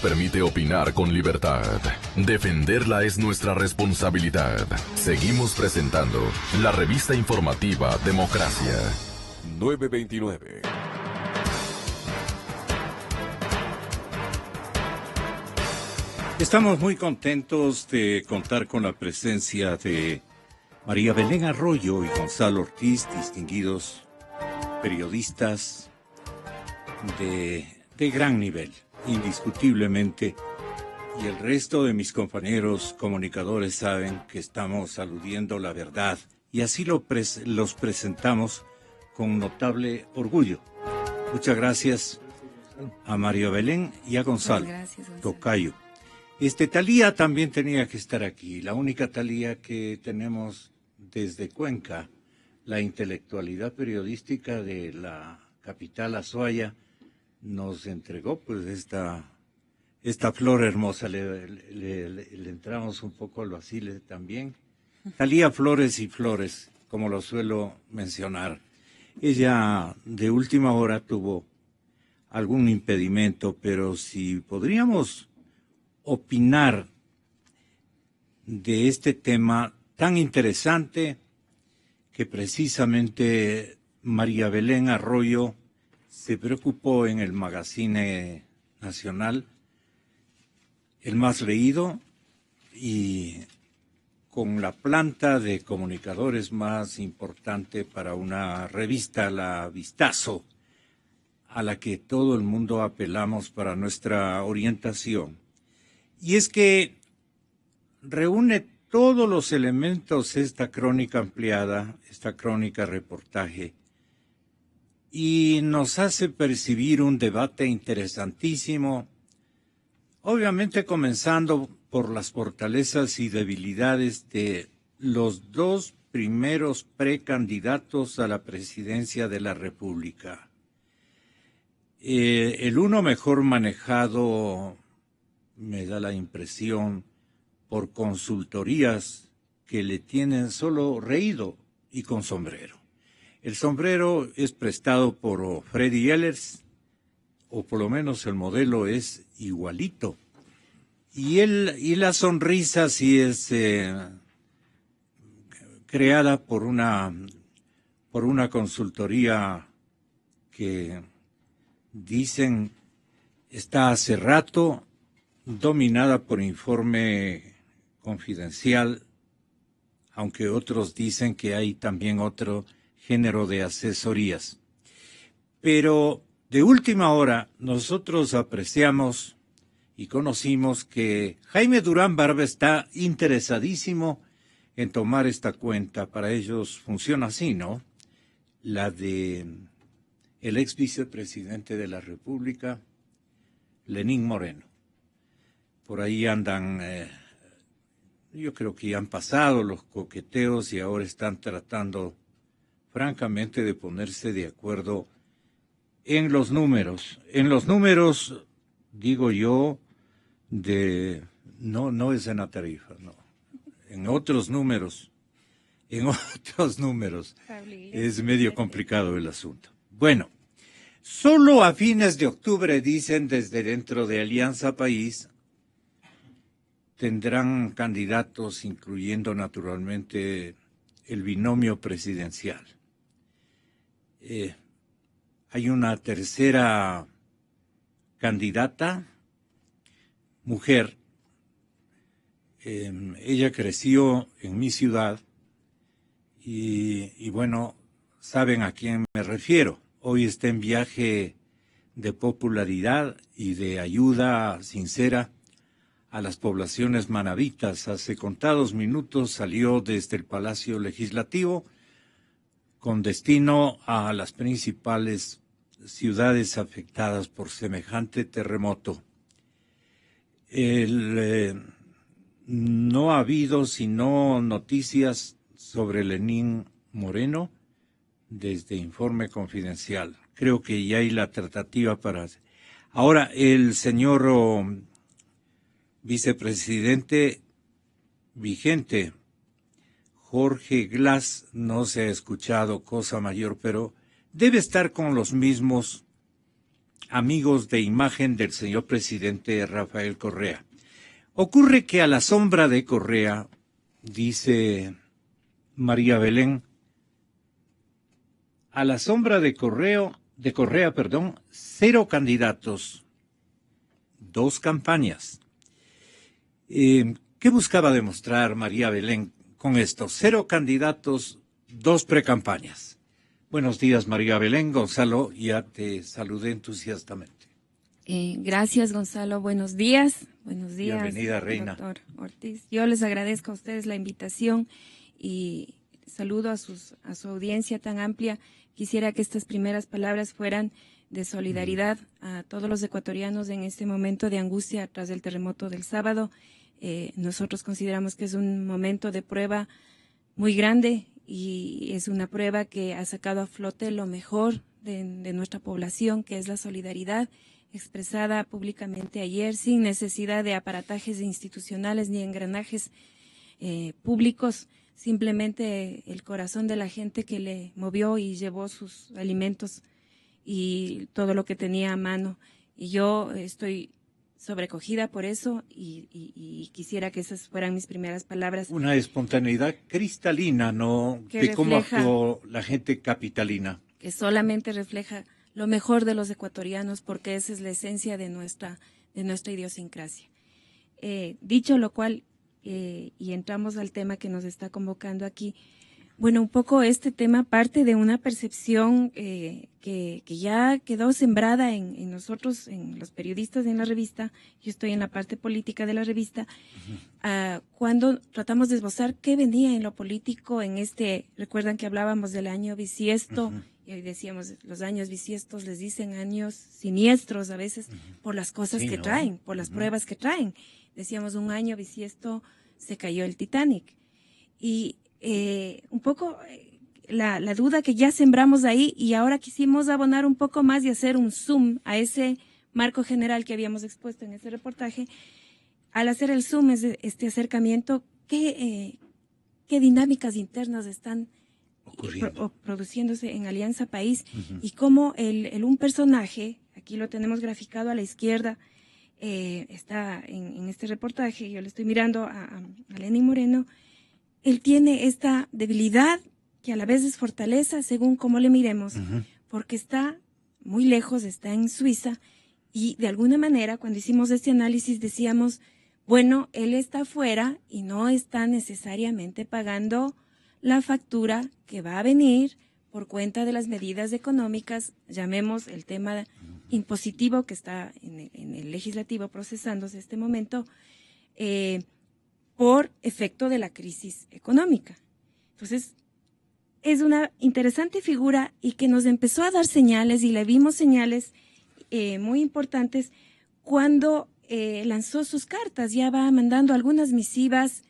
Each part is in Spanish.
permite opinar con libertad. Defenderla es nuestra responsabilidad. Seguimos presentando la revista informativa Democracia. 929. Estamos muy contentos de contar con la presencia de María Belén Arroyo y Gonzalo Ortiz, distinguidos periodistas de gran nivel, indiscutiblemente. Y el resto de mis compañeros comunicadores saben que estamos aludiendo la verdad y así los presentamos con notable orgullo. Muchas gracias a María Belén y a Gonzalo, tocayo. Talía también tenía que estar aquí, la única Talía que tenemos desde Cuenca, la intelectualidad periodística de la capital Azuaya, nos entregó pues esta flor hermosa, le entramos un poco al vacile también. Talía Flores y Flores, como lo suelo mencionar. Ella de última hora tuvo algún impedimento, pero si podríamos opinar de este tema tan interesante que precisamente María Belén Arroyo se preocupó en el Magazine Nacional, el más leído y con la planta de comunicadores más importante para una revista, La Vistazo, a la que todo el mundo apelamos para nuestra orientación. Y es que reúne todos los elementos esta crónica ampliada, esta crónica reportaje, y nos hace percibir un debate interesantísimo, obviamente comenzando por las fortalezas y debilidades de los dos primeros precandidatos a la presidencia de la República. El uno mejor manejado, me da la impresión, por consultorías que le tienen solo reído y con sombrero. El sombrero es prestado por Freddy Ehlers, o por lo menos el modelo es igualito. Y la sonrisa sí es creada por una consultoría que dicen está hace rato dominada por informe confidencial, aunque otros dicen que hay también otro género de asesorías. Pero de última hora nosotros apreciamos y conocimos que Jaime Durán Barba está interesadísimo en tomar esta cuenta. Para ellos funciona así, ¿no? La de el ex vicepresidente de la República, Lenín Moreno. Por ahí andan, yo creo que ya han pasado los coqueteos y ahora están tratando, francamente, de ponerse de acuerdo en los números. En los números, digo yo, no es en la tarifa, no. En otros números, es medio complicado el asunto. Bueno, solo a fines de octubre, dicen desde dentro de Alianza País, tendrán candidatos, incluyendo naturalmente el binomio presidencial. Hay una tercera candidata, mujer. Ella creció en mi ciudad y bueno, saben a quién me refiero. Hoy está en viaje de popularidad y de ayuda sincera a las poblaciones manabitas. Hace contados minutos salió desde el Palacio Legislativo con destino a las principales ciudades afectadas por semejante terremoto. No ha habido sino noticias sobre Lenín Moreno desde informe confidencial. Creo que ya hay la tratativa para... Ahora, el señor vicepresidente vigente, Jorge Glass, no se ha escuchado cosa mayor, pero debe estar con los mismos amigos de imagen del señor presidente Rafael Correa. Ocurre que a la sombra de Correa, dice María Belén, a la sombra de Correa, 0 candidatos, 2 campañas. ¿Qué buscaba demostrar María Belén con esto? 0 candidatos, 2 precampañas. Buenos días, María Belén. Gonzalo, ya te saludé entusiastamente. Gracias, Gonzalo. Buenos días. Buenos días. Bienvenida, Reina. Doctor Ortiz. Yo les agradezco a ustedes la invitación y saludo a su audiencia tan amplia. Quisiera que estas primeras palabras fueran de solidaridad a todos los ecuatorianos en este momento de angustia tras el terremoto del sábado. Nosotros consideramos que es un momento de prueba muy grande y es una prueba que ha sacado a flote lo mejor de nuestra población, que es la solidaridad expresada públicamente ayer, sin necesidad de aparatajes institucionales ni engranajes públicos, simplemente el corazón de la gente que le movió y llevó sus alimentos y todo lo que tenía a mano. Y yo estoy sobrecogida por eso y quisiera que esas fueran mis primeras palabras. Una espontaneidad cristalina, ¿no? Que de cómo refleja, actuó la gente capitalina. Que solamente refleja lo mejor de los ecuatorianos, porque esa es la esencia de nuestra idiosincrasia. Dicho lo cual, y entramos al tema que nos está convocando aquí. Bueno, un poco este tema parte de una percepción que ya quedó sembrada en nosotros, en los periodistas en la revista. Yo estoy en la parte política de la revista. Cuando tratamos de esbozar qué venía en lo político recuerdan que hablábamos del año bisiesto, y hoy decíamos, los años bisiestos les dicen años siniestros a veces por las cosas que traen, por las pruebas que traen. Decíamos, un año bisiesto se cayó el Titanic. Y un poco la duda que ya sembramos ahí, y ahora quisimos abonar un poco más y hacer un zoom a ese marco general que habíamos expuesto en este reportaje. Al hacer el zoom, este acercamiento, ¿qué dinámicas internas están produciéndose en Alianza País? Y cómo un personaje, aquí lo tenemos graficado a la izquierda, está en este reportaje, yo le estoy mirando a Lenín Moreno. Él tiene esta debilidad que a la vez es fortaleza según cómo le miremos, porque está muy lejos, está en Suiza, y de alguna manera cuando hicimos este análisis decíamos, bueno, él está afuera y no está necesariamente pagando la factura que va a venir por cuenta de las medidas económicas, llamemos el tema impositivo que está en el legislativo procesándose este momento, por efecto de la crisis económica. Entonces, es una interesante figura y que nos empezó a dar señales, y le vimos señales muy importantes cuando lanzó sus cartas. Ya va mandando algunas misivas.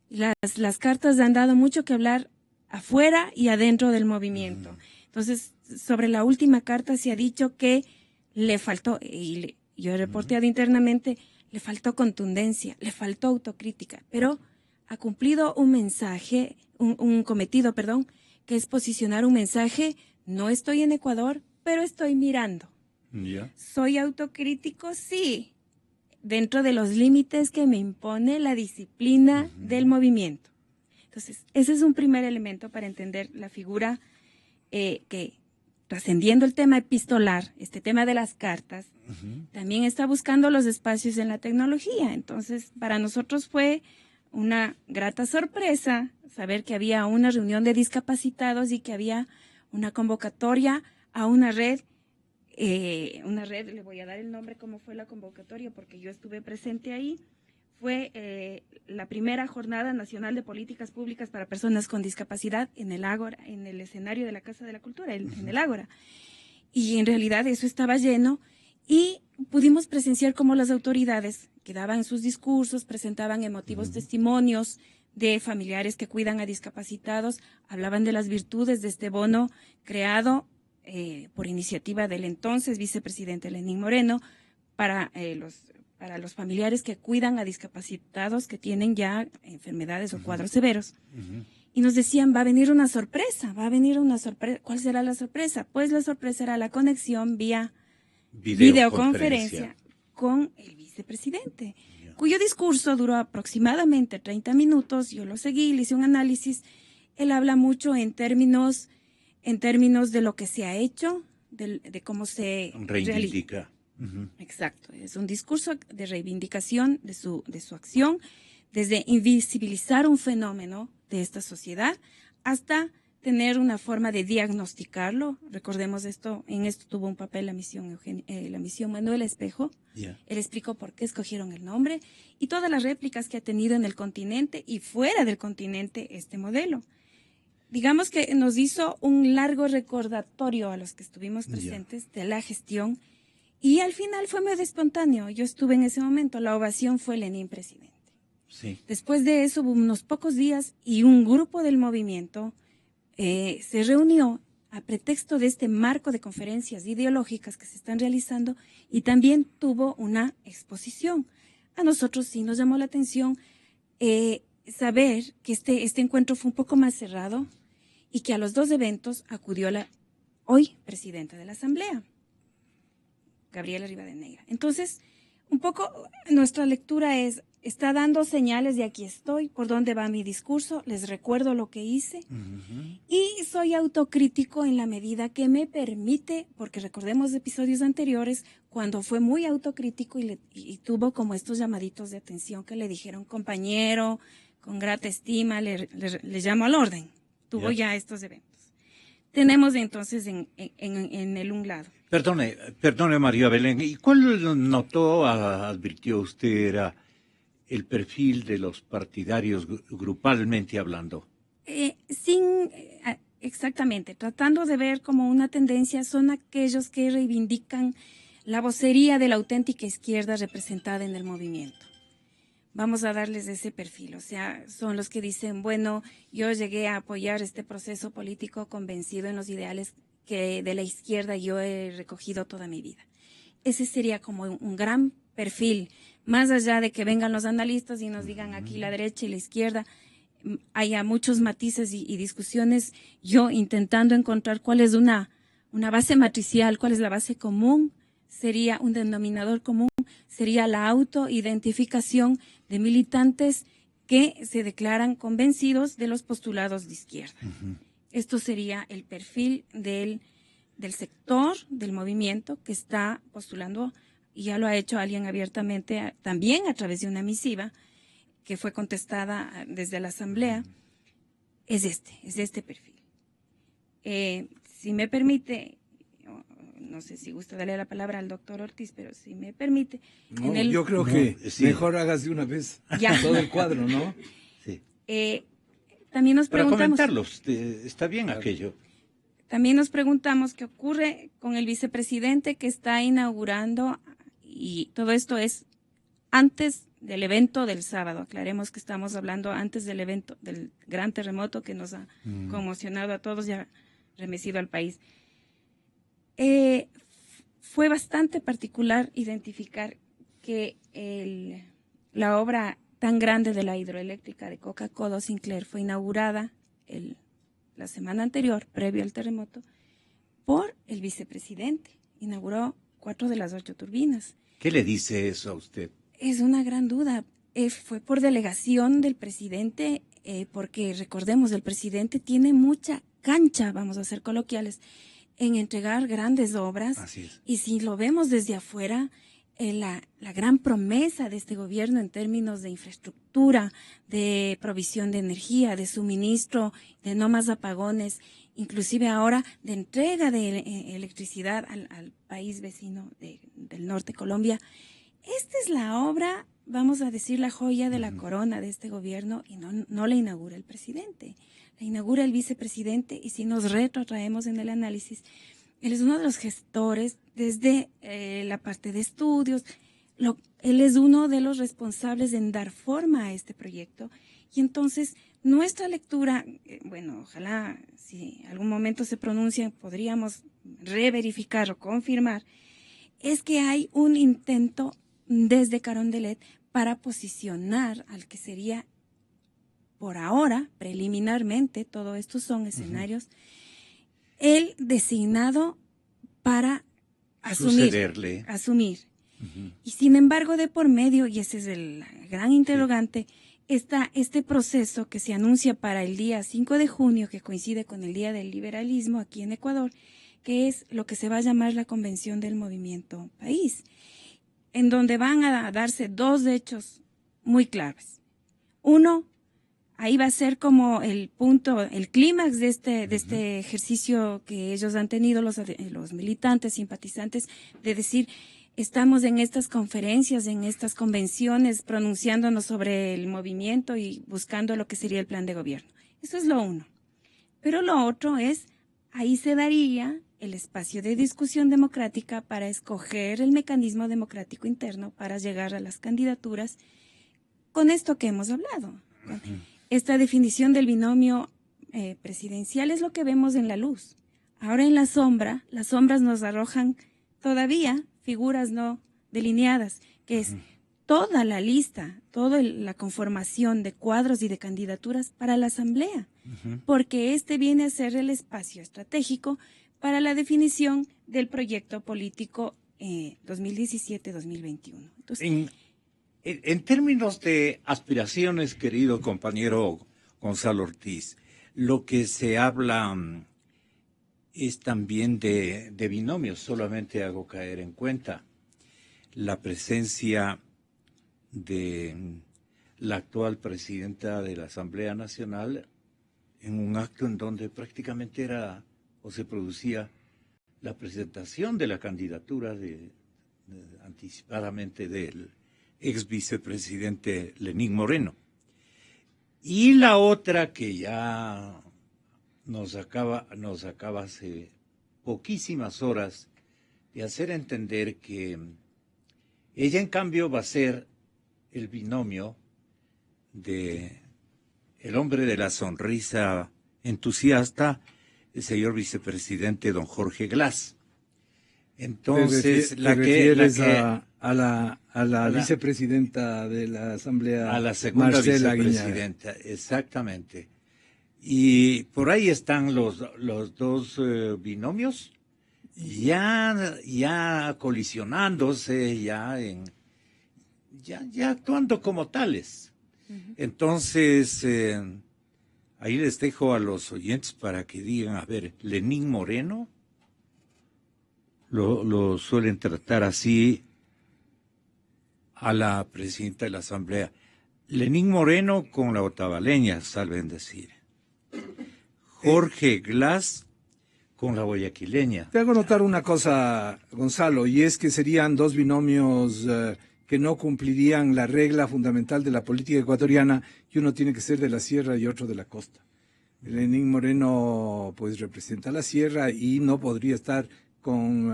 Las cartas han dado mucho que hablar afuera y adentro del movimiento. Entonces, sobre la última carta se ha dicho que le faltó, y yo he reporteado internamente, le faltó contundencia, le faltó autocrítica, pero ha cumplido un mensaje, un cometido, que es posicionar un mensaje: no estoy en Ecuador, pero estoy mirando. ¿Soy autocrítico? Sí, dentro de los límites que me impone la disciplina del movimiento. Entonces, ese es un primer elemento para entender la figura que, trascendiendo el tema epistolar, este tema de las cartas, también está buscando los espacios en la tecnología. Entonces, para nosotros fue una grata sorpresa saber que había una reunión de discapacitados y que había una convocatoria a una red, le voy a dar el nombre, cómo fue la convocatoria, porque yo estuve presente ahí. Fue la primera Jornada Nacional de Políticas Públicas para Personas con Discapacidad en el Ágora, en el escenario de la Casa de la Cultura, en el Ágora. Y en realidad eso estaba lleno, y pudimos presenciar cómo las autoridades que daban sus discursos, presentaban emotivos testimonios de familiares que cuidan a discapacitados, hablaban de las virtudes de este bono creado por iniciativa del entonces vicepresidente Lenín Moreno para los familiares que cuidan a discapacitados que tienen ya enfermedades o cuadros severos. Y nos decían, va a venir una sorpresa. ¿Cuál será la sorpresa? Pues la sorpresa era la conexión vía videoconferencia con el vicepresidente, cuyo discurso duró aproximadamente 30 minutos. Yo lo seguí, le hice un análisis. Él habla mucho en términos de lo que se ha hecho, de cómo se reivindica. Exacto, es un discurso de reivindicación de su acción, desde invisibilizar un fenómeno de esta sociedad hasta tener una forma de diagnosticarlo. Recordemos en esto tuvo un papel la misión Manuel Espejo. Yeah. Él explicó por qué escogieron el nombre y todas las réplicas que ha tenido en el continente y fuera del continente este modelo. Digamos que nos hizo un largo recordatorio a los que estuvimos presentes de la gestión y al final fue medio espontáneo. Yo estuve en ese momento, la ovación fue Lenín presidente. Sí. Después de eso hubo unos pocos días y un grupo del movimiento se reunió a pretexto de este marco de conferencias ideológicas que se están realizando y también tuvo una exposición. A nosotros sí nos llamó la atención saber que este encuentro fue un poco más cerrado y que a los dos eventos acudió la hoy presidenta de la Asamblea, Gabriela Rivadeneira. Entonces, un poco nuestra lectura está dando señales de aquí estoy, por dónde va mi discurso, les recuerdo lo que hice y soy autocrítico en la medida que me permite, porque recordemos episodios anteriores cuando fue muy autocrítico y tuvo como estos llamaditos de atención que le dijeron compañero, con grata estima, le llamo al orden, tuvo ya estos eventos. Tenemos entonces en el un lado. Perdone María Belén, ¿y cuál notó, advirtió usted, era el perfil de los partidarios grupalmente hablando? Exactamente, tratando de ver como una tendencia, son aquellos que reivindican la vocería de la auténtica izquierda representada en el movimiento. Vamos a darles ese perfil, o sea, son los que dicen, bueno, yo llegué a apoyar este proceso político convencido en los ideales que de la izquierda yo he recogido toda mi vida. Ese sería como un gran perfil, más allá de que vengan los analistas y nos digan aquí la derecha y la izquierda, haya muchos matices y discusiones, yo intentando encontrar cuál es una base matricial, cuál es la base común, sería un denominador común, sería la autoidentificación de militantes que se declaran convencidos de los postulados de izquierda. Esto sería el perfil del sector, del movimiento que está postulando, y ya lo ha hecho alguien abiertamente, también a través de una misiva que fue contestada desde la Asamblea, es este perfil. Si me permite, no sé si gusta darle la palabra al doctor Ortiz, pero si me permite. Yo creo que mejor hagas de una vez todo el cuadro, ¿no? Sí. También nos Para preguntamos. comentarlos, está bien aquello. También nos preguntamos qué ocurre con el vicepresidente que está inaugurando, y todo esto es antes del evento del sábado. Aclaremos que estamos hablando antes del evento del gran terremoto que nos ha conmocionado a todos y ha remecido al país. Fue bastante particular identificar que la obra tan grande de la hidroeléctrica de Coca-Cola Sinclair fue inaugurada la semana anterior, previo al terremoto, por el vicepresidente. Inauguró 4 de las 8 turbinas. ¿Qué le dice eso a usted? Es una gran duda. Fue por delegación del presidente, porque recordemos, el presidente tiene mucha cancha, vamos a ser coloquiales, en entregar grandes obras. Así es. Y si lo vemos desde afuera, la gran promesa de este gobierno en términos de infraestructura, de provisión de energía, de suministro, de no más apagones, inclusive ahora de entrega de electricidad al país vecino del norte, Colombia. Esta es la obra, vamos a decir, la joya de la corona de este gobierno, y no la inaugura el presidente, la inaugura el vicepresidente. Y si nos retrotraemos en el análisis, él es uno de los gestores desde la parte de estudios, él es uno de los responsables en dar forma a este proyecto. Y entonces nuestra lectura, bueno, ojalá si algún momento se pronuncia podríamos reverificar o confirmar, es que hay un intento desde Carondelet para posicionar al que sería, por ahora, preliminarmente, todo esto son escenarios, el designado para asumir. Y sin embargo, de por medio, y ese es el gran interrogante, está este proceso que se anuncia para el día 5 de junio, que coincide con el Día del Liberalismo aquí en Ecuador, que es lo que se va a llamar la Convención del Movimiento País, en donde van a darse dos hechos muy claves. Uno, ahí va a ser como el punto, el clímax de este ejercicio que ellos han tenido, los militantes, simpatizantes, de decir, estamos en estas conferencias, en estas convenciones, pronunciándonos sobre el movimiento y buscando lo que sería el plan de gobierno. Eso es lo uno. Pero lo otro es, ahí se daría el espacio de discusión democrática para escoger el mecanismo democrático interno para llegar a las candidaturas con esto que hemos hablado. Esta definición del binomio presidencial es lo que vemos en la luz. Ahora en la sombra, las sombras nos arrojan todavía figuras no delineadas, que es toda la lista, toda la conformación de cuadros y de candidaturas para la Asamblea, porque este viene a ser el espacio estratégico para la definición del proyecto político 2017-2021. Entonces, en términos de aspiraciones, querido compañero Gonzalo Ortiz, lo que se habla es también de binomios. Solamente hago caer en cuenta la presencia de la actual presidenta de la Asamblea Nacional en un acto en donde prácticamente era o se producía la presentación de la candidatura anticipadamente del ex vicepresidente Lenín Moreno. Y la otra que ya nos acaba hace poquísimas horas de hacer entender que ella en cambio va a ser el binomio de el hombre de la sonrisa entusiasta, el señor vicepresidente don Jorge Glass. Entonces, a la vicepresidenta de la Asamblea, a la segunda Marcela vicepresidenta, exactamente. Y por ahí están los dos binomios ya colisionándose, ya actuando como tales. Entonces, ahí les dejo a los oyentes para que digan, a ver, Lenín Moreno, lo suelen tratar así a la presidenta de la Asamblea. Lenín Moreno con la otavaleña, saben decir. Jorge Glass con la guayaquileña. Te hago notar una cosa, Gonzalo, y es que serían dos binomios que no cumplirían la regla fundamental de la política ecuatoriana, que uno tiene que ser de la sierra y otro de la costa. Lenín Moreno pues representa la sierra y no podría estar con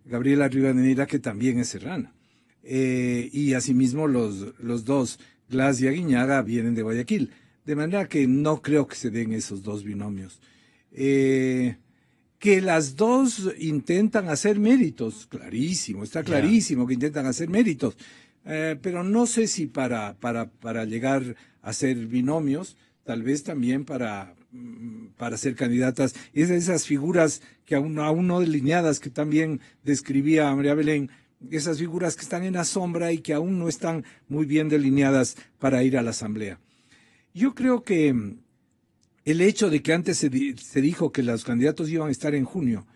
Gabriela Rivadeneira, que también es serrana. Y asimismo los dos, Glass y Aguiñaga, vienen de Guayaquil. De manera que no creo que se den esos dos binomios. Que las dos intentan hacer méritos, clarísimo, está clarísimo que intentan hacer méritos, pero no sé si para llegar a ser binomios, tal vez también para ser candidatas, esas figuras que aún no delineadas, que también describía María Belén, esas figuras que están en la sombra y que aún no están muy bien delineadas para ir a la Asamblea. Yo creo que el hecho de que antes se dijo que los candidatos iban a estar en junio,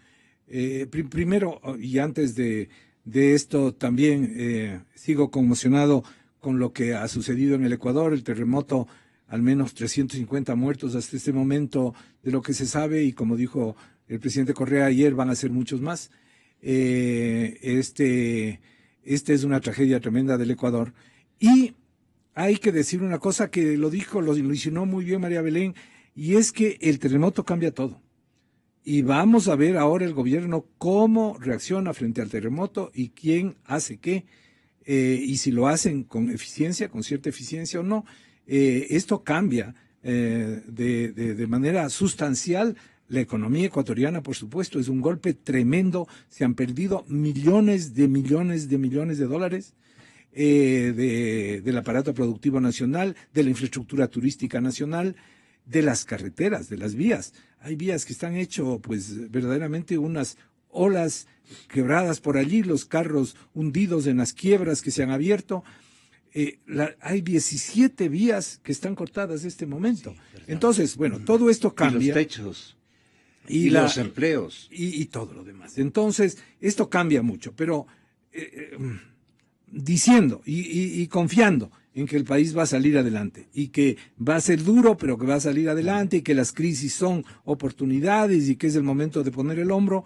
primero, y antes de esto también sigo conmocionado con lo que ha sucedido en el Ecuador, el terremoto, al menos 350 muertos hasta este momento de lo que se sabe, y como dijo el presidente Correa ayer, van a ser muchos más. Este es una tragedia tremenda del Ecuador. Y hay que decir una cosa que lo insinuó muy bien María Belén, y es que el terremoto cambia todo. Y vamos a ver ahora el gobierno cómo reacciona frente al terremoto y quién hace qué, y si lo hacen con eficiencia, con cierta eficiencia o no. Esto cambia de manera sustancial la economía ecuatoriana, por supuesto. Es un golpe tremendo. Se han perdido millones de dólares del aparato productivo nacional, de la infraestructura turística nacional, de las carreteras, de las vías. Hay vías que están hechas, pues, verdaderamente unas olas quebradas por allí, los carros hundidos en las quiebras que se han abierto. Hay 17 vías que están cortadas en este momento. Sí, entonces, bueno, todo esto cambia. Y los techos. Y los empleos. Y todo lo demás. Entonces, esto cambia mucho, pero diciendo y confiando en que el país va a salir adelante y que va a ser duro, pero que va a salir adelante y que las crisis son oportunidades y que es el momento de poner el hombro.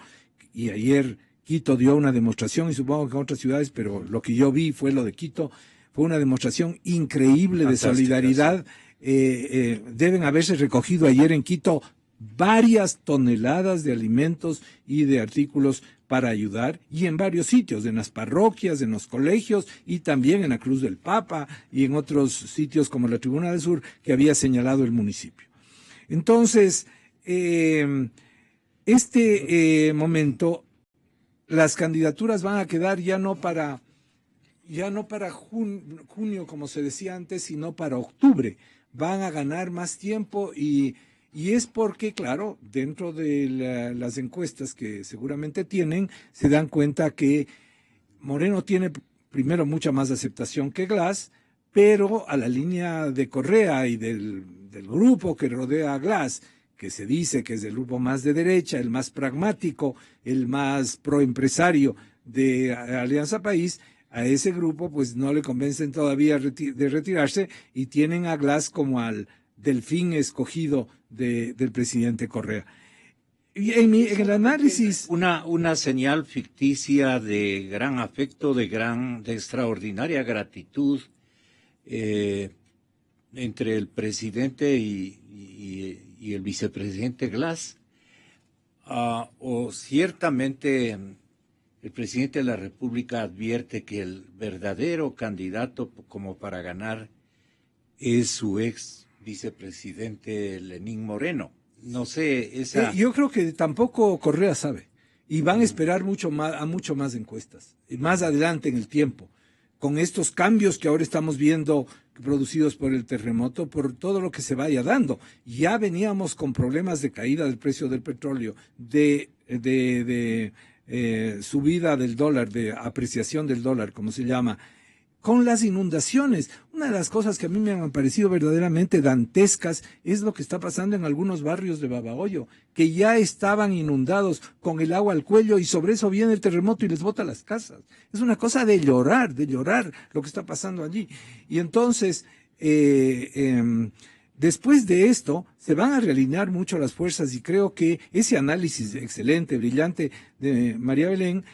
Y ayer Quito dio una demostración, y supongo que en otras ciudades, pero lo que yo vi fue lo de Quito, fue una demostración increíble de solidaridad. Deben haberse recogido ayer en Quito varias toneladas de alimentos y de artículos para ayudar, y en varios sitios, en las parroquias, en los colegios, y también en la Cruz del Papa, y en otros sitios como la Tribuna del Sur, que había señalado el municipio. Entonces, momento, las candidaturas van a quedar ya no para junio, como se decía antes, sino para octubre. Van a ganar más tiempo y es porque, claro, dentro de las encuestas que seguramente tienen, se dan cuenta que Moreno tiene primero mucha más aceptación que Glass, pero a la línea de Correa y del grupo que rodea a Glass, que se dice que es el grupo más de derecha, el más pragmático, el más proempresario de Alianza País, a ese grupo pues no le convencen todavía de retirarse y tienen a Glass como al delfín escogido del presidente Correa. Y en el análisis... Una señal ficticia de gran afecto, de extraordinaria gratitud entre el presidente y el vicepresidente Glass. O ciertamente el presidente de la República advierte que el verdadero candidato como para ganar es su ex vicepresidente Lenín Moreno. No sé, yo creo que tampoco Correa sabe. Y van a esperar mucho más encuestas. Y más adelante en el tiempo. Con estos cambios que ahora estamos viendo producidos por el terremoto, por todo lo que se vaya dando. Ya veníamos con problemas de caída del precio del petróleo, de subida del dólar, de apreciación del dólar, como se llama, con las inundaciones. Una de las cosas que a mí me han parecido verdaderamente dantescas es lo que está pasando en algunos barrios de Babahoyo, que ya estaban inundados con el agua al cuello y sobre eso viene el terremoto y les bota las casas. Es una cosa de llorar lo que está pasando allí. Y entonces, después de esto, se van a realinear mucho las fuerzas y creo que ese análisis excelente, brillante de María Belén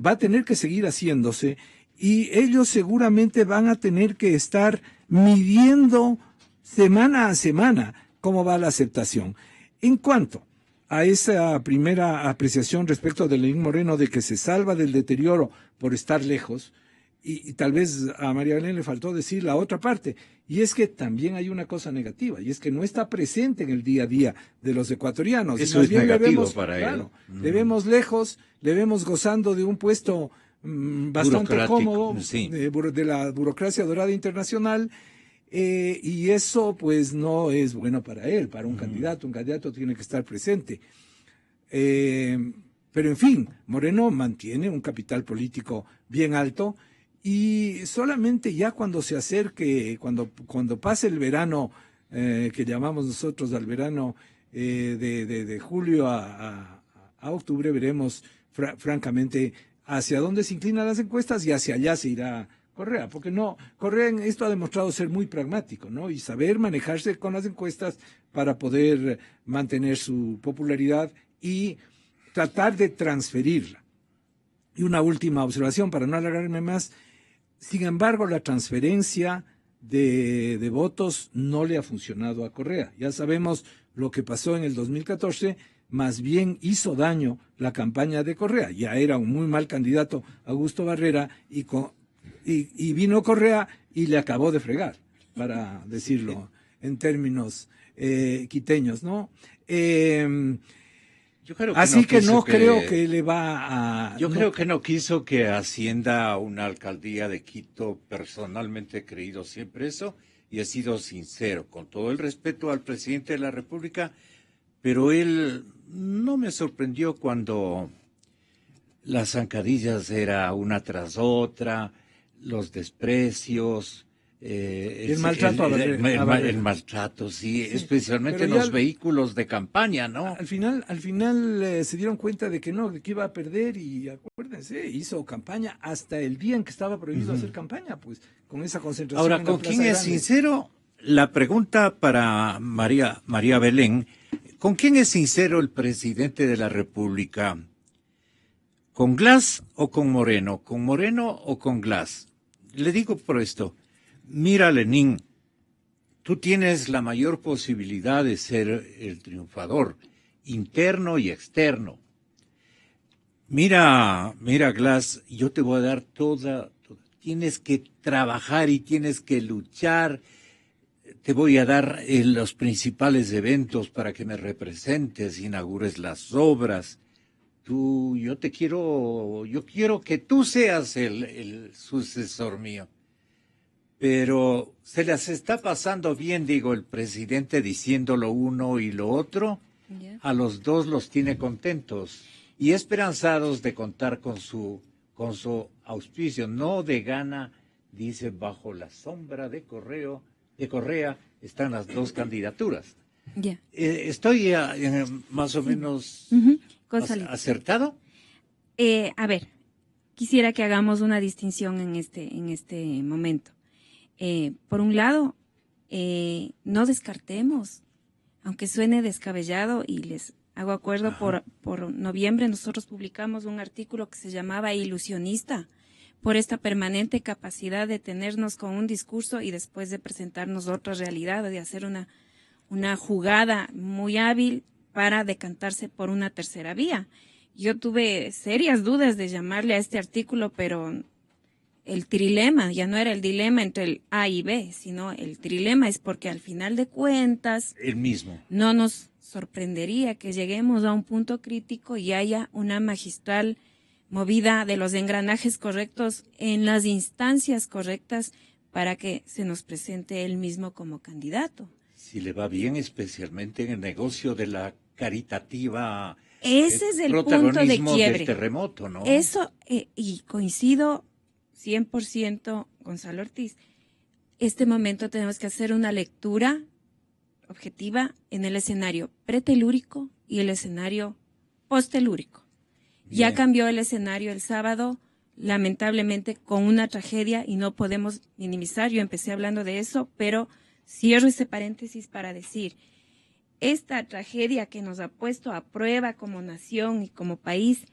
va a tener que seguir haciéndose. Y ellos seguramente van a tener que estar midiendo semana a semana cómo va la aceptación. En cuanto a esa primera apreciación respecto de Lenín Moreno de que se salva del deterioro por estar lejos, y tal vez a María Belén le faltó decir la otra parte, y es que también hay una cosa negativa, y es que no está presente en el día a día de los ecuatorianos. Eso es negativo para él. Le vemos lejos, le vemos gozando de un puesto bastante cómodo, sí, de la burocracia dorada internacional, y eso pues no es bueno para él, para un candidato. Un candidato tiene que estar presente. Pero en fin, Moreno mantiene un capital político bien alto y solamente ya cuando se acerque, cuando pase el verano, que llamamos nosotros al verano de julio a octubre, veremos francamente hacia dónde se inclinan las encuestas y hacia allá se irá Correa, porque Correa en esto ha demostrado ser muy pragmático, ¿no? Y saber manejarse con las encuestas para poder mantener su popularidad y tratar de transferirla. Y una última observación para no alargarme más. Sin embargo, la transferencia de votos no le ha funcionado a Correa. Ya sabemos lo que pasó en el 2014, más bien hizo daño la campaña de Correa. Ya era un muy mal candidato Augusto Barrera y vino Correa y le acabó de fregar, para decirlo en términos quiteños, ¿no? Yo creo que creo que le va a... creo que no quiso que ascienda una alcaldía de Quito. Personalmente he creído siempre eso y he sido sincero, con todo el respeto al presidente de la República, pero él no me sorprendió cuando las zancadillas era una tras otra, los desprecios, El maltrato el maltrato, sí, especialmente pero en los vehículos de campaña, ¿no? Al final se dieron cuenta de que no, de que iba a perder y acuérdense, hizo campaña hasta el día en que estaba prohibido hacer campaña, pues con esa concentración. Ahora, en la ¿con Plaza quién es Grande. sincero? La pregunta para María Belén, ¿con quién es sincero el presidente de la República? ¿Con Glass o con Moreno? ¿Con Moreno o con Glass? Le digo por esto, mira, Lenín, tú tienes la mayor posibilidad de ser el triunfador, interno y externo. Mira, Glass, yo te voy a dar toda. Tienes que trabajar y tienes que luchar. Te voy a dar los principales eventos para que me representes, inaugures las obras. Yo quiero que tú seas el sucesor mío. Pero se las está pasando bien, digo, el presidente diciendo lo uno y lo otro. Yeah. A los dos los tiene contentos y esperanzados de contar con su auspicio. No de gana, dice, bajo la sombra de Correa están las dos candidaturas. Yeah. ¿Estoy más o menos acertado? A ver, quisiera que hagamos una distinción en este momento. Por un lado, no descartemos, aunque suene descabellado, y les hago acuerdo, por noviembre nosotros publicamos un artículo que se llamaba Ilusionista, por esta permanente capacidad de tenernos con un discurso y después de presentarnos otra realidad, de hacer una jugada muy hábil para decantarse por una tercera vía. Yo tuve serias dudas de llamarle a este artículo, pero el trilema ya no era el dilema entre el A y B, sino el trilema es porque al final de cuentas el mismo. No nos sorprendería que lleguemos a un punto crítico y haya una magistral movida de los engranajes correctos en las instancias correctas para que se nos presente él mismo como candidato. Si le va bien, especialmente en el negocio de la caritativa. Ese es el punto de quiebre. Del terremoto, ¿no? Eso, y coincido 100%, Gonzalo Ortiz, este momento tenemos que hacer una lectura objetiva en el escenario pretelúrico y el escenario postelúrico. Ya cambió el escenario el sábado, lamentablemente con una tragedia, y no podemos minimizar, yo empecé hablando de eso, pero cierro ese paréntesis para decir, esta tragedia que nos ha puesto a prueba como nación y como país,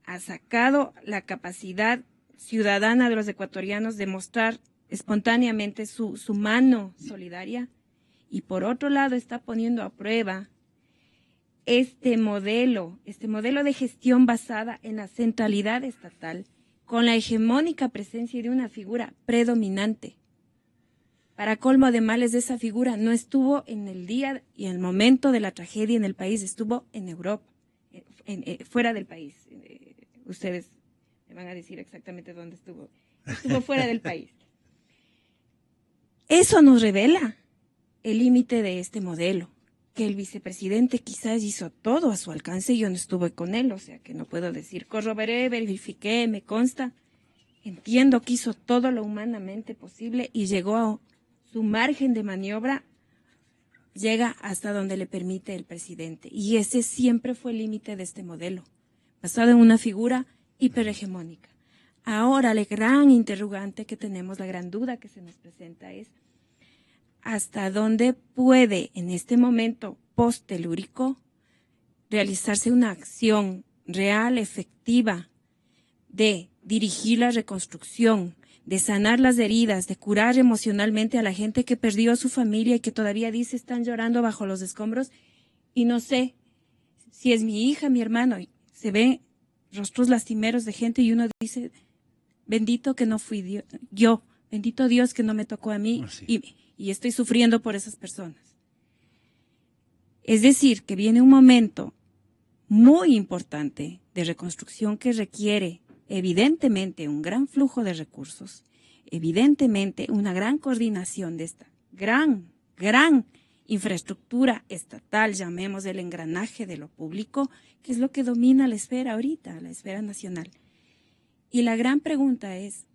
ha sacado la capacidad ciudadana de los ecuatorianos de mostrar espontáneamente su mano solidaria, y por otro lado está poniendo a prueba este modelo de gestión basada en la centralidad estatal, con la hegemónica presencia de una figura predominante. Para colmo de males, esa figura no estuvo en el día y el momento de la tragedia en el país, estuvo en Europa, fuera del país. Ustedes me van a decir exactamente dónde estuvo. Estuvo fuera del país. Eso nos revela el límite de este modelo, que el vicepresidente quizás hizo todo a su alcance. Yo no estuve con él, o sea que no puedo decir, corroboré, verifiqué, me consta. Entiendo que hizo todo lo humanamente posible y llegó a su margen de maniobra, llega hasta donde le permite el presidente. Y ese siempre fue el límite de este modelo, basado en una figura hiperhegemónica. Ahora, la gran interrogante que tenemos, la gran duda que se nos presenta es hasta dónde puede en este momento postelúrico realizarse una acción real, efectiva, de dirigir la reconstrucción, de sanar las heridas, de curar emocionalmente a la gente que perdió a su familia y que todavía dice están llorando bajo los escombros, y no sé si es mi hija, mi hermano, y se ven rostros lastimeros de gente y uno dice, bendito que no fui yo, bendito Dios que no me tocó a mí, y estoy sufriendo por esas personas. Es decir, que viene un momento muy importante de reconstrucción que requiere evidentemente un gran flujo de recursos, evidentemente una gran coordinación de esta gran infraestructura estatal, llamemos el engranaje de lo público, que es lo que domina la esfera ahorita, la esfera nacional. Y la gran pregunta es,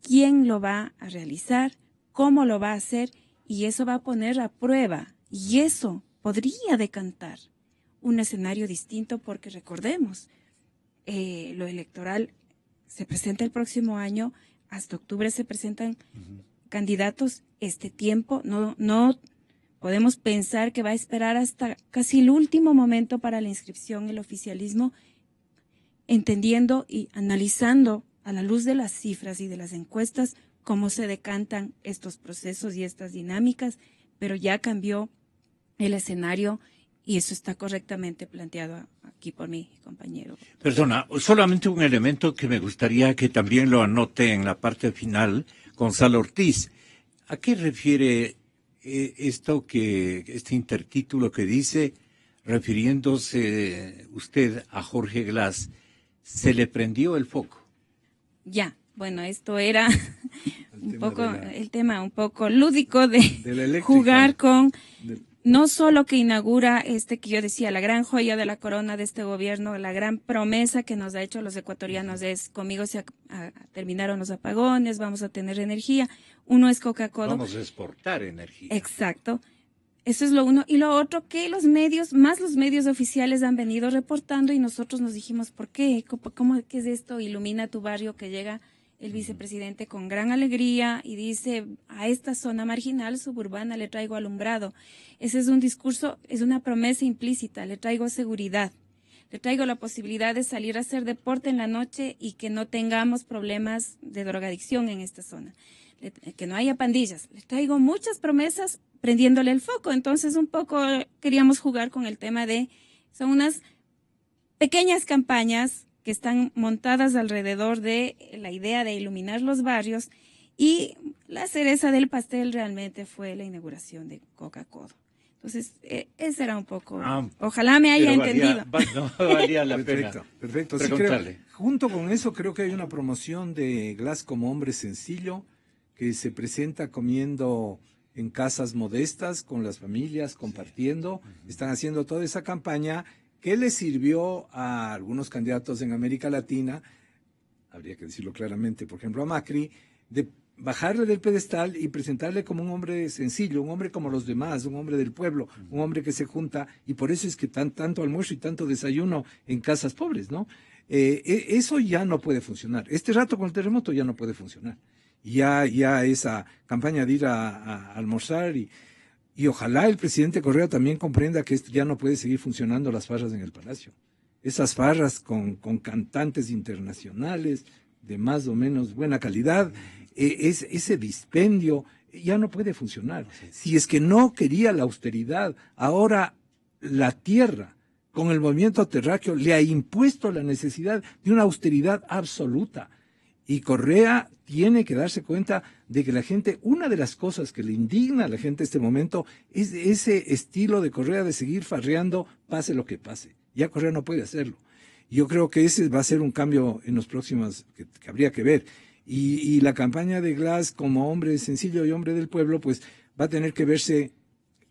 ¿quién lo va a realizar? ¿Cómo lo va a hacer? Y eso va a poner a prueba, y eso podría decantar un escenario distinto, porque recordemos, lo electoral se presenta el próximo año, hasta octubre se presentan candidatos. Este tiempo no podemos pensar que va a esperar hasta casi el último momento para la inscripción, el oficialismo, entendiendo y analizando a la luz de las cifras y de las encuestas cómo se decantan estos procesos y estas dinámicas, pero ya cambió el escenario y eso está correctamente planteado aquí por mi compañero. Perdona, solamente un elemento que me gustaría que también lo anote en la parte final, Gonzalo Ortiz. ¿A qué refiere este intertítulo que dice, refiriéndose usted a Jorge Glass, se le prendió el foco? Ya, bueno, esto era el tema un poco lúdico de jugar con, no solo que inaugura que yo decía, la gran joya de la corona de este gobierno, la gran promesa que nos ha hecho los ecuatorianos es, conmigo se terminaron los apagones, vamos a tener energía. Uno es Coca-Cola. Vamos a exportar energía. Exacto. Eso es lo uno. Y lo otro, que los medios, más los medios oficiales han venido reportando y nosotros nos dijimos, ¿por qué? ¿Qué es esto? Ilumina tu barrio, que llega el vicepresidente con gran alegría y dice, a esta zona marginal suburbana le traigo alumbrado. Ese es un discurso, es una promesa implícita, le traigo seguridad, le traigo la posibilidad de salir a hacer deporte en la noche y que no tengamos problemas de drogadicción en esta zona, que no haya pandillas. Le traigo muchas promesas prendiéndole el foco. Entonces un poco queríamos jugar con el tema son unas pequeñas campañas que están montadas alrededor de la idea de iluminar los barrios, y la cereza del pastel realmente fue la inauguración de Coca-Cola. Entonces, ese era un poco, ojalá me haya entendido. Valía la pena. Perfecto. Sí, junto con eso creo que hay una promoción de Glass como hombre sencillo, que se presenta comiendo en casas modestas, con las familias, compartiendo. Están haciendo toda esa campaña que le sirvió a algunos candidatos en América Latina, habría que decirlo claramente, por ejemplo a Macri, de bajarle del pedestal y presentarle como un hombre sencillo, un hombre como los demás, un hombre del pueblo, un hombre que se junta, y por eso es que tanto almuerzo y tanto desayuno en casas pobres, ¿no? Eso ya no puede funcionar. Este rato con el terremoto ya no puede funcionar. Ya esa campaña de ir a almorzar y ojalá el presidente Correa también comprenda que esto ya no puede seguir funcionando, las farras en el Palacio. Esas farras con cantantes internacionales de más o menos buena calidad, ese dispendio ya no puede funcionar. Si es que no quería la austeridad, ahora la tierra con el movimiento terráqueo le ha impuesto la necesidad de una austeridad absoluta. Y Correa tiene que darse cuenta de que la gente, una de las cosas que le indigna a la gente en este momento es ese estilo de Correa de seguir farreando, pase lo que pase. Ya Correa no puede hacerlo. Yo creo que ese va a ser un cambio en los próximos que habría que ver. Y la campaña de Glass como hombre sencillo y hombre del pueblo, pues va a tener que verse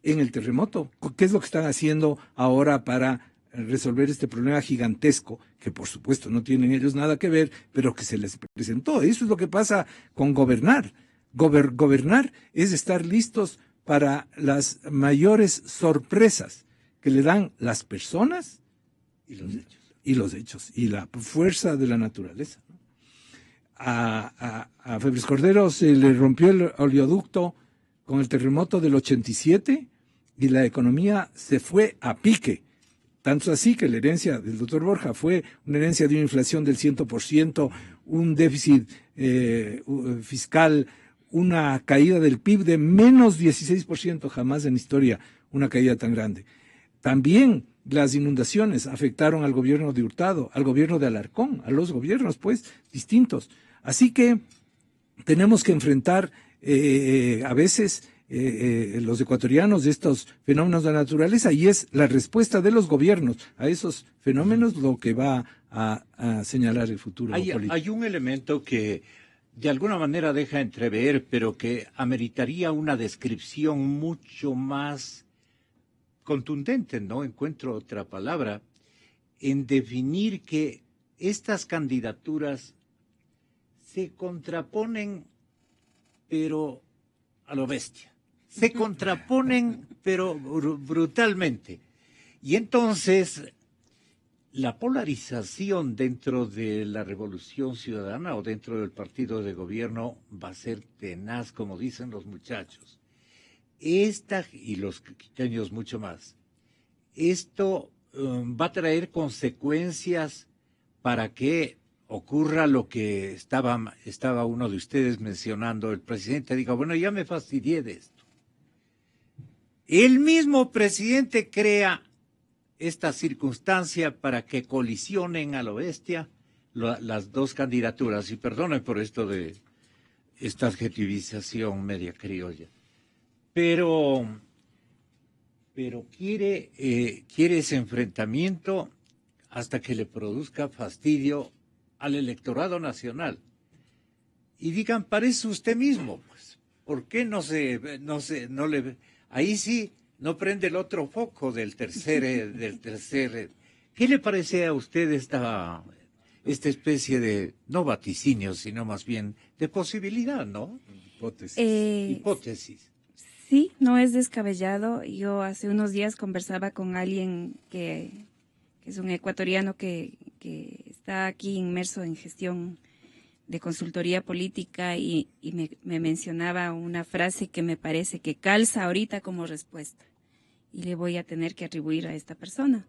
en el terremoto. ¿Qué es lo que están haciendo ahora para resolver este problema gigantesco, que por supuesto no tienen ellos nada que ver, pero que se les presentó? Eso es lo que pasa con gobernar. Gobernar es estar listos para las mayores sorpresas que le dan las personas y los hechos, y la fuerza de la naturaleza. A Febres Cordero se le rompió el oleoducto con el terremoto del 87 y la economía se fue a pique. Tanto así que la herencia del doctor Borja fue una herencia de una inflación del 100%, un déficit fiscal, una caída del PIB de menos 16%, jamás en historia una caída tan grande. También las inundaciones afectaron al gobierno de Hurtado, al gobierno de Alarcón, a los gobiernos, pues, distintos. Así que tenemos que enfrentar a veces los ecuatorianos de estos fenómenos de la naturaleza, y es la respuesta de los gobiernos a esos fenómenos lo que va a señalar el futuro político. Hay un elemento que de alguna manera deja entrever, pero que ameritaría una descripción mucho más contundente, no encuentro otra palabra, en definir que estas candidaturas se contraponen, pero a lo bestia. Se contraponen, pero brutalmente. Y entonces, la polarización dentro de la Revolución Ciudadana o dentro del partido de gobierno va a ser tenaz, como dicen los muchachos. Y los quiteños mucho más. Esto va a traer consecuencias para que ocurra lo que estaba uno de ustedes mencionando. El presidente diga, bueno, ya me fastidié de esto. El mismo presidente crea esta circunstancia para que colisionen a lo bestia las dos candidaturas. Y perdonen por esto de esta adjetivización media criolla. Pero quiere ese enfrentamiento hasta que le produzca fastidio al electorado nacional. Y digan, parece usted mismo, pues, ¿por qué no le, ahí sí no prende el otro foco del tercer, ¿qué le parece a usted esta especie de, no vaticinio, sino más bien de posibilidad, ¿no? Hipótesis. Sí, no es descabellado. Yo hace unos días conversaba con alguien que es un ecuatoriano que está aquí inmerso en gestión de consultoría política y me mencionaba una frase que me parece que calza ahorita como respuesta y le voy a tener que atribuir a esta persona.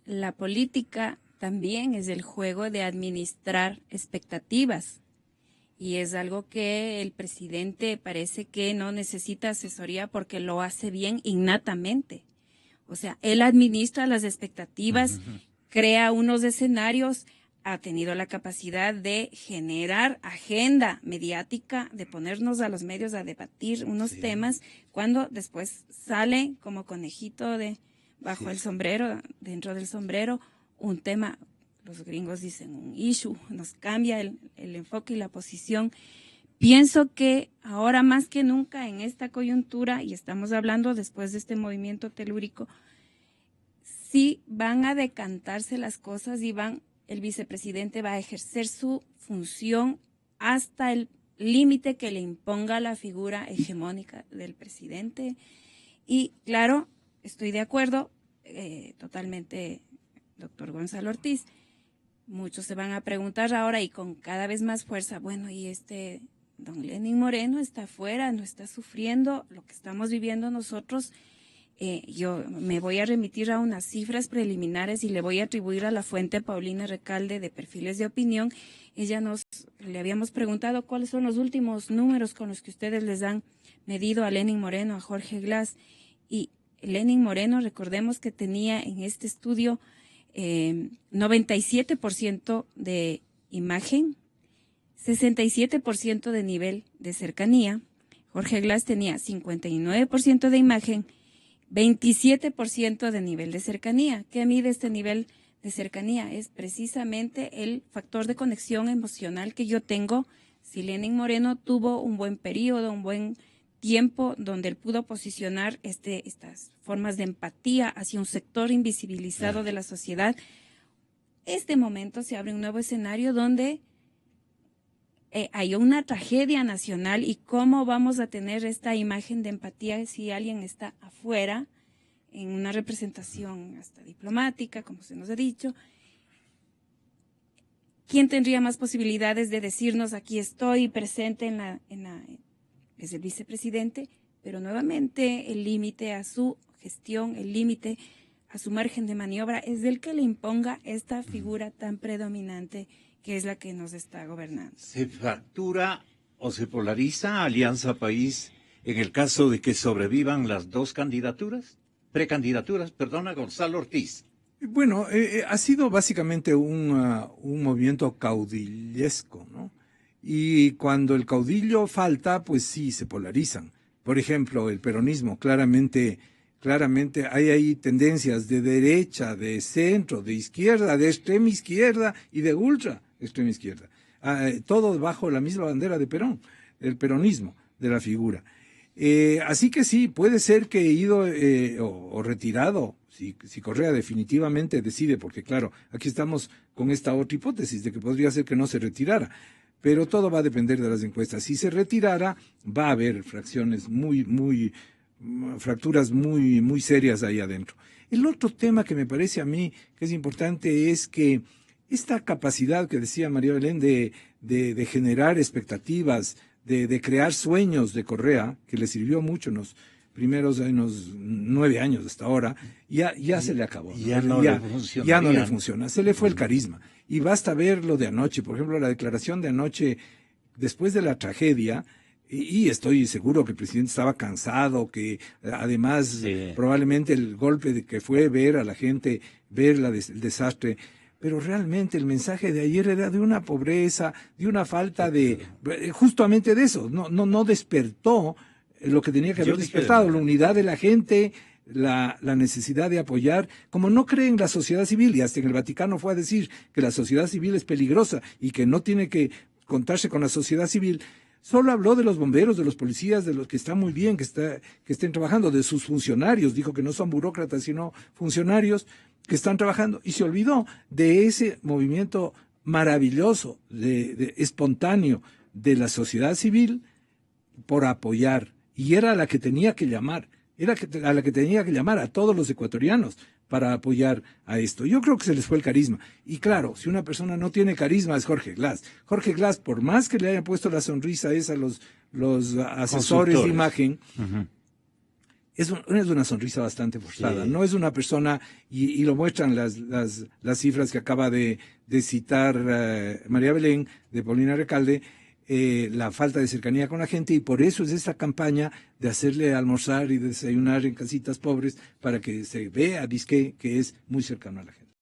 La política también es el juego de administrar expectativas. Y es algo que el presidente parece que no necesita asesoría porque lo hace bien innatamente. O sea, él administra las expectativas, crea unos escenarios, ha tenido la capacidad de generar agenda mediática, de ponernos a los medios a debatir unos temas, cuando después sale como conejito bajo el sombrero, dentro del sombrero, un tema. Los gringos dicen un issue, nos cambia el enfoque y la posición. Pienso que ahora más que nunca en esta coyuntura, y estamos hablando después de este movimiento telúrico, sí van a decantarse las cosas y el vicepresidente va a ejercer su función hasta el límite que le imponga la figura hegemónica del presidente. Y claro, estoy de acuerdo totalmente, doctor Gonzalo Ortiz. Muchos se van a preguntar ahora y con cada vez más fuerza, bueno, y don Lenín Moreno está afuera, no está sufriendo lo que estamos viviendo nosotros. Yo me voy a remitir a unas cifras preliminares y le voy a atribuir a la fuente Paulina Recalde de Perfiles de Opinión. Le habíamos preguntado cuáles son los últimos números con los que ustedes les han medido a Lenín Moreno, a Jorge Glass. Y Lenín Moreno, recordemos que tenía en este estudio 97% de imagen, 67% de nivel de cercanía. Jorge Glass tenía 59% de imagen, 27% de nivel de cercanía. ¿Qué mide este nivel de cercanía? Es precisamente el factor de conexión emocional que yo tengo. Si Lenín Moreno tuvo un buen periodo, un buen tiempo donde él pudo posicionar estas formas de empatía hacia un sector invisibilizado de la sociedad, este momento se abre un nuevo escenario donde hay una tragedia nacional y cómo vamos a tener esta imagen de empatía si alguien está afuera en una representación hasta diplomática, como se nos ha dicho. ¿Quién tendría más posibilidades de decirnos aquí estoy presente es el vicepresidente? Pero nuevamente el límite a su gestión, el límite a su margen de maniobra es el que le imponga esta figura tan predominante que es la que nos está gobernando. ¿Se fractura o se polariza Alianza País en el caso de que sobrevivan las dos precandidaturas, Gonzalo Ortiz? Bueno, ha sido básicamente un movimiento caudillesco, ¿no? Y cuando el caudillo falta, pues sí, se polarizan. Por ejemplo, el peronismo, claramente hay ahí tendencias de derecha, de centro, de izquierda, de extrema izquierda y de ultra extrema izquierda. todo bajo la misma bandera de Perón, el peronismo de la figura. Así que sí, puede ser que he ido o retirado, si Correa definitivamente decide, porque claro, aquí estamos con esta otra hipótesis de que podría ser que no se retirara, pero todo va a depender de las encuestas. Si se retirara, va a haber fracturas muy serias ahí adentro. El otro tema que me parece a mí que es importante es que esta capacidad que decía María Belén de generar expectativas, de crear sueños de Correa, que le sirvió mucho en los primeros 9 años hasta ahora, ya se le acabó. Ya no le funciona. Se le fue el carisma. Y basta ver lo de anoche, por ejemplo, la declaración de anoche, después de la tragedia, y estoy seguro que el presidente estaba cansado, que además probablemente el golpe de que fue ver a la gente, ver el desastre, pero realmente el mensaje de ayer era de una pobreza, de una falta justamente de eso, no despertó lo que tenía que haber despertado, la unidad de la gente, la necesidad de apoyar, como no cree en la sociedad civil, y hasta en el Vaticano fue a decir que la sociedad civil es peligrosa y que no tiene que contarse con la sociedad civil. Solo habló de los bomberos, de los policías, de los que están muy bien, que estén trabajando, de sus funcionarios, dijo que no son burócratas, sino funcionarios que están trabajando, y se olvidó de ese movimiento maravilloso, espontáneo de la sociedad civil por apoyar, y era a la que tenía que llamar, a todos los ecuatorianos para apoyar a esto. Yo creo que se les fue el carisma. Y claro, si una persona no tiene carisma es Jorge Glass. Jorge Glass, por más que le hayan puesto la sonrisa esa a los asesores de imagen, es una sonrisa bastante forzada. No es una persona, y lo muestran las cifras que acaba de citar María Belén, de Paulina Recalde, la falta de cercanía con la gente, y por eso es esta campaña de hacerle almorzar y desayunar en casitas pobres para que se vea, que es muy cercano a la gente.